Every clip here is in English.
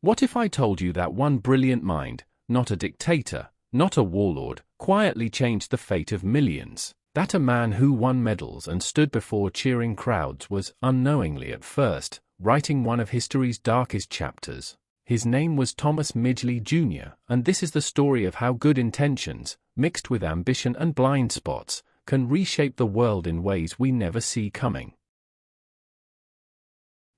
What if I told you that one brilliant mind, not a dictator, not a warlord, quietly changed the fate of millions? That a man who won medals and stood before cheering crowds was, unknowingly at first, writing one of history's darkest chapters. His name was Thomas Midgley Jr., and this is the story of how good intentions, mixed with ambition and blind spots, can reshape the world in ways we never see coming.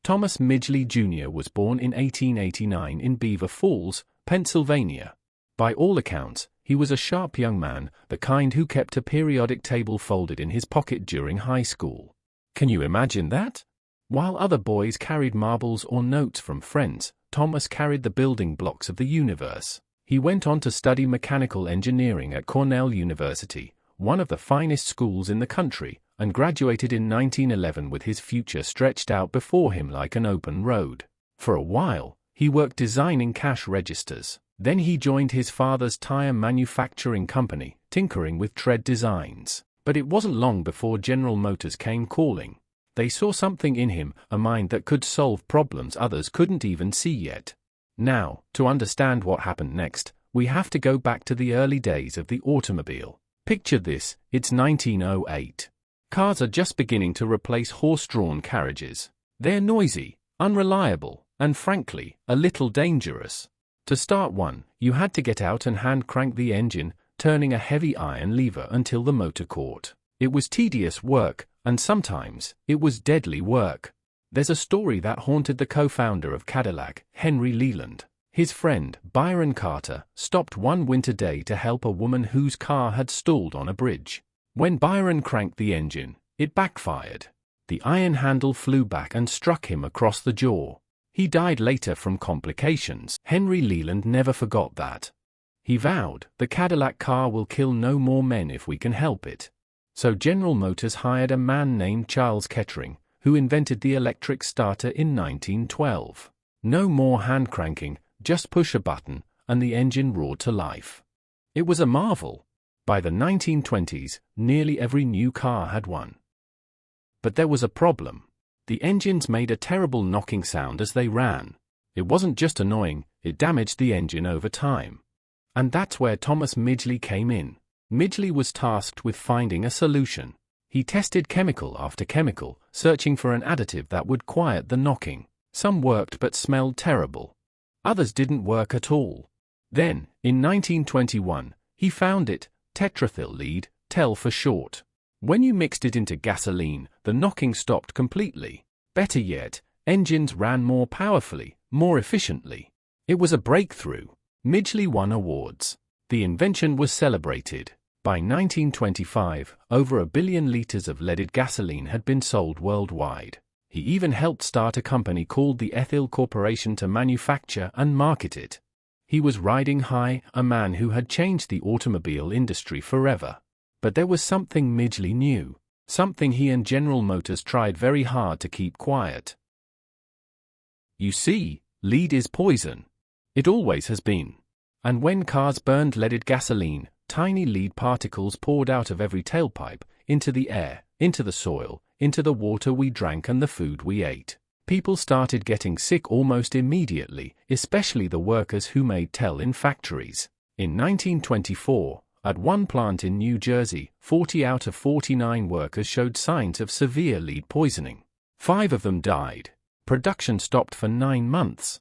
Thomas Midgley Jr. was born in 1889 in Beaver Falls, Pennsylvania. By all accounts, he was a sharp young man, the kind who kept a periodic table folded in his pocket during high school. Can you imagine that? While other boys carried marbles or notes from friends, Thomas carried the building blocks of the universe. He went on to study mechanical engineering at Cornell University, one of the finest schools in the country, and graduated in 1911 with his future stretched out before him like an open road. For a while, he worked designing cash registers. Then he joined his father's tire manufacturing company, tinkering with tread designs. But it wasn't long before General Motors came calling. They saw something in him, a mind that could solve problems others couldn't even see yet. Now, to understand what happened next, we have to go back to the early days of the automobile. Picture this, it's 1908. Cars are just beginning to replace horse-drawn carriages. They're noisy, unreliable, and frankly, a little dangerous. To start one, you had to get out and hand-crank the engine, turning a heavy iron lever until the motor caught. It was tedious work, and sometimes, it was deadly work. There's a story that haunted the co-founder of Cadillac, Henry Leland. His friend, Byron Carter, stopped one winter day to help a woman whose car had stalled on a bridge. When Byron cranked the engine, it backfired. The iron handle flew back and struck him across the jaw. He died later from complications. Henry Leland never forgot that. He vowed, the Cadillac car will kill no more men if we can help it. So General Motors hired a man named Charles Kettering, who invented the electric starter in 1912. No more hand cranking, just push a button, and the engine roared to life. It was a marvel. By the 1920s, nearly every new car had one. But there was a problem. The engines made a terrible knocking sound as they ran. It wasn't just annoying, it damaged the engine over time. And that's where Thomas Midgley came in. Midgley was tasked with finding a solution. He tested chemical after chemical, searching for an additive that would quiet the knocking. Some worked but smelled terrible. Others didn't work at all. Then, in 1921, he found it, tetrathyl lead, TEL for short. When you mixed it into gasoline, the knocking stopped completely. Better yet, engines ran more powerfully, more efficiently. It was a breakthrough. Midgley won awards. The invention was celebrated. By 1925, over 1 billion liters of leaded gasoline had been sold worldwide. He even helped start a company called the Ethyl Corporation to manufacture and market it. He was riding high, a man who had changed the automobile industry forever. But there was something Midgley knew, something he and General Motors tried very hard to keep quiet. You see, lead is poison. It always has been. And when cars burned leaded gasoline, tiny lead particles poured out of every tailpipe, into the air, into the soil, into the water we drank and the food we ate. People started getting sick almost immediately, especially the workers who made TEL in factories. In 1924, at one plant in New Jersey, 40 out of 49 workers showed signs of severe lead poisoning. 5 of them died. Production stopped for 9 months.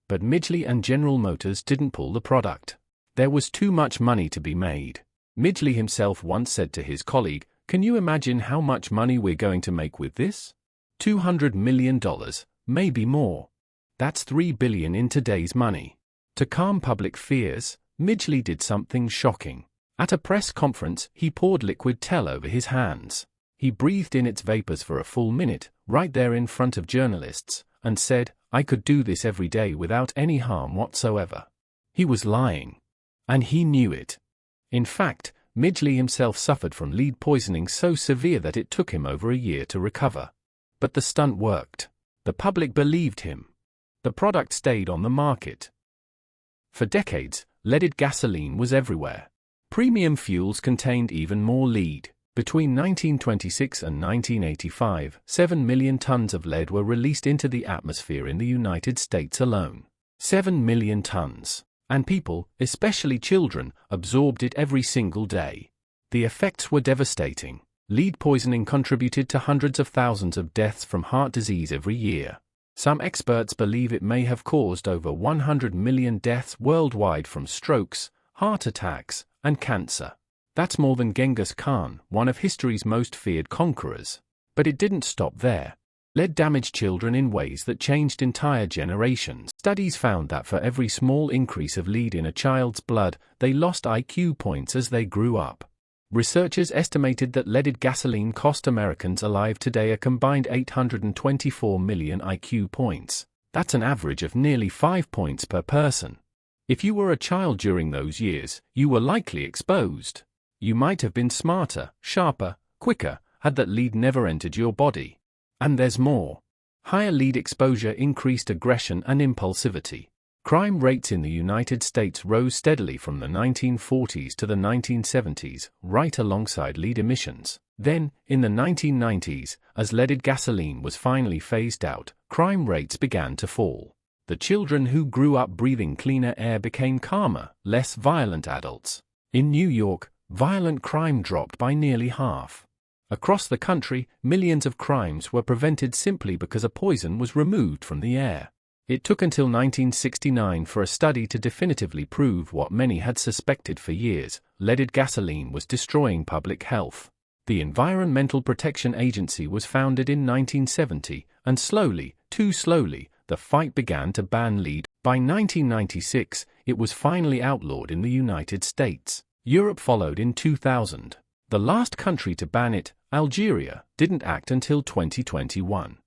But Midgley and General Motors didn't pull the product. There was too much money to be made. Midgley himself once said to his colleague, "Can you imagine how much money we're going to make with this? $200 million, maybe more. That's $3 billion in today's money." To calm public fears, Midgley did something shocking. At a press conference, he poured liquid TEL over his hands. He breathed in its vapors for a full minute, right there in front of journalists, and said, "I could do this every day without any harm whatsoever." He was lying. And he knew it. In fact, Midgley himself suffered from lead poisoning so severe that it took him over a year to recover. But the stunt worked. The public believed him. The product stayed on the market. For decades, leaded gasoline was everywhere. Premium fuels contained even more lead. Between 1926 and 1985, 7 million tons of lead were released into the atmosphere in the United States alone. 7 million tons. And people, especially children, absorbed it every single day. The effects were devastating. Lead poisoning contributed to hundreds of thousands of deaths from heart disease every year. Some experts believe it may have caused over 100 million deaths worldwide from strokes, heart attacks, and cancer. That's more than Genghis Khan, one of history's most feared conquerors. But it didn't stop there. Lead damaged children in ways that changed entire generations. Studies found that for every small increase of lead in a child's blood, they lost IQ points as they grew up. Researchers estimated that leaded gasoline cost Americans alive today a combined 824 million IQ points. That's an average of nearly 5 points per person. If you were a child during those years, you were likely exposed. You might have been smarter, sharper, quicker, had that lead never entered your body. And there's more. Higher lead exposure increased aggression and impulsivity. Crime rates in the United States rose steadily from the 1940s to the 1970s, right alongside lead emissions. Then, in the 1990s, as leaded gasoline was finally phased out, crime rates began to fall. The children who grew up breathing cleaner air became calmer, less violent adults. In New York, violent crime dropped by nearly half. Across the country, millions of crimes were prevented simply because a poison was removed from the air. It took until 1969 for a study to definitively prove what many had suspected for years: leaded gasoline was destroying public health. The Environmental Protection Agency was founded in 1970, and slowly, too slowly, the fight began to ban lead. By 1996, it was finally outlawed in the United States. Europe followed in 2000. The last country to ban it, Algeria, didn't act until 2021.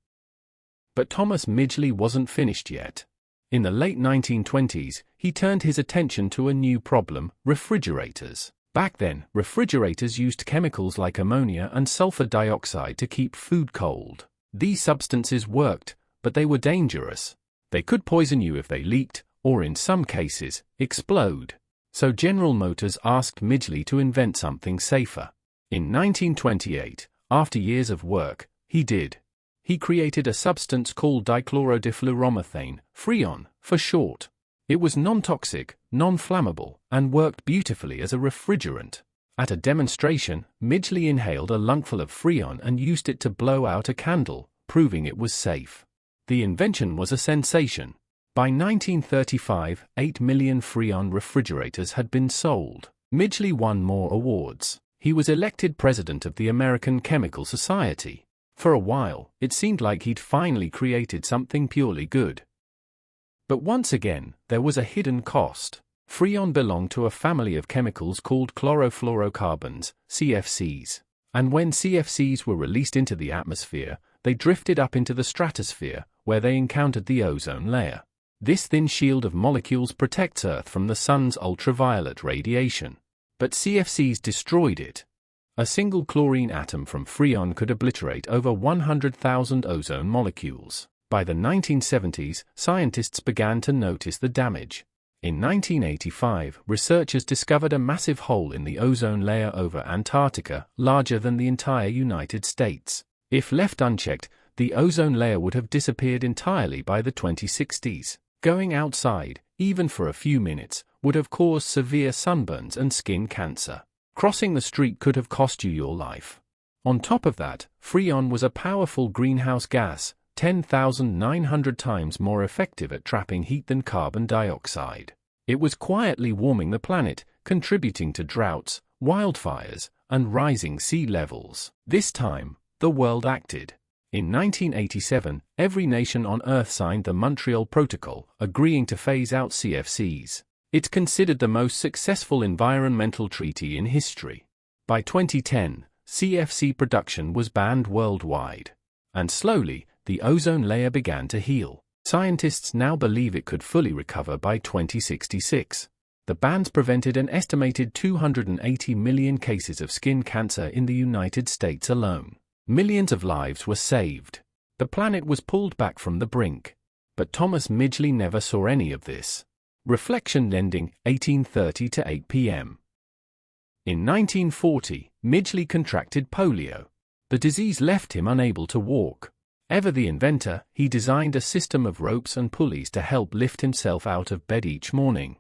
But Thomas Midgley wasn't finished yet. In the late 1920s, he turned his attention to a new problem: refrigerators. Back then, refrigerators used chemicals like ammonia and sulfur dioxide to keep food cold. These substances worked, but they were dangerous. They could poison you if they leaked, or in some cases, explode. So General Motors asked Midgley to invent something safer. In 1928, after years of work, he did. He created a substance called dichlorodifluoromethane, Freon, for short. It was non-toxic, non-flammable, and worked beautifully as a refrigerant. At a demonstration, Midgley inhaled a lungful of Freon and used it to blow out a candle, proving it was safe. The invention was a sensation. By 1935, 8 million Freon refrigerators had been sold. Midgley won more awards. He was elected president of the American Chemical Society. For a while, it seemed like he'd finally created something purely good. But once again, there was a hidden cost. Freon belonged to a family of chemicals called chlorofluorocarbons, CFCs. And when CFCs were released into the atmosphere, they drifted up into the stratosphere, where they encountered the ozone layer. This thin shield of molecules protects Earth from the sun's ultraviolet radiation. But CFCs destroyed it. A single chlorine atom from Freon could obliterate over 100,000 ozone molecules. By the 1970s, scientists began to notice the damage. In 1985, researchers discovered a massive hole in the ozone layer over Antarctica, larger than the entire United States. If left unchecked, the ozone layer would have disappeared entirely by the 2060s. Going outside, even for a few minutes, would have caused severe sunburns and skin cancer. Crossing the street could have cost you your life. On top of that, Freon was a powerful greenhouse gas, 10,900 times more effective at trapping heat than carbon dioxide. It was quietly warming the planet, contributing to droughts, wildfires, and rising sea levels. This time, the world acted. In 1987, every nation on Earth signed the Montreal Protocol, agreeing to phase out CFCs. It's considered the most successful environmental treaty in history. By 2010, CFC production was banned worldwide. And slowly, the ozone layer began to heal. Scientists now believe it could fully recover by 2066. The bans prevented an estimated 280 million cases of skin cancer in the United States alone. Millions of lives were saved. The planet was pulled back from the brink. But Thomas Midgley never saw any of this. Reflection ending, 1830 to 8 p.m. In 1940, Midgley contracted polio. The disease left him unable to walk. Ever the inventor, he designed a system of ropes and pulleys to help lift himself out of bed each morning.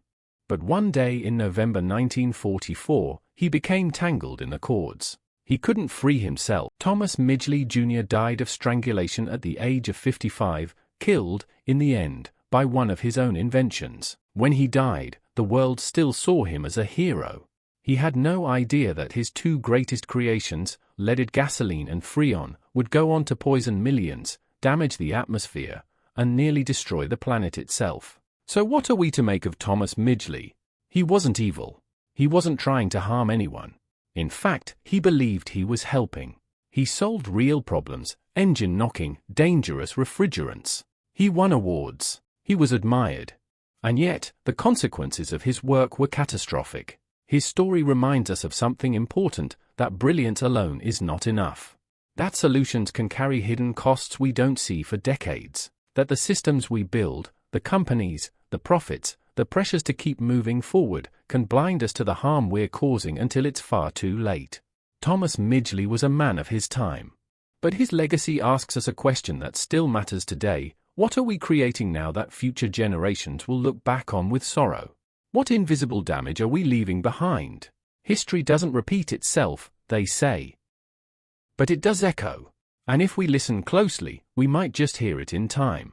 But one day in November 1944, he became tangled in the cords. He couldn't free himself. Thomas Midgley Jr. died of strangulation at the age of 55, killed, in the end, by one of his own inventions. When he died, the world still saw him as a hero. He had no idea that his two greatest creations, leaded gasoline and freon, would go on to poison millions, damage the atmosphere, and nearly destroy the planet itself. So what are we to make of Thomas Midgley? He wasn't evil. He wasn't trying to harm anyone. In fact, he believed he was helping. He solved real problems, engine-knocking, dangerous refrigerants. He won awards. He was admired. And yet, the consequences of his work were catastrophic. His story reminds us of something important, that brilliance alone is not enough. That solutions can carry hidden costs we don't see for decades. That the systems we build, the companies, the profits, the pressures to keep moving forward, can blind us to the harm we're causing until it's far too late. Thomas Midgley was a man of his time. But his legacy asks us a question that still matters today: what are we creating now that future generations will look back on with sorrow? What invisible damage are we leaving behind? History doesn't repeat itself, they say. But it does echo. And if we listen closely, we might just hear it in time.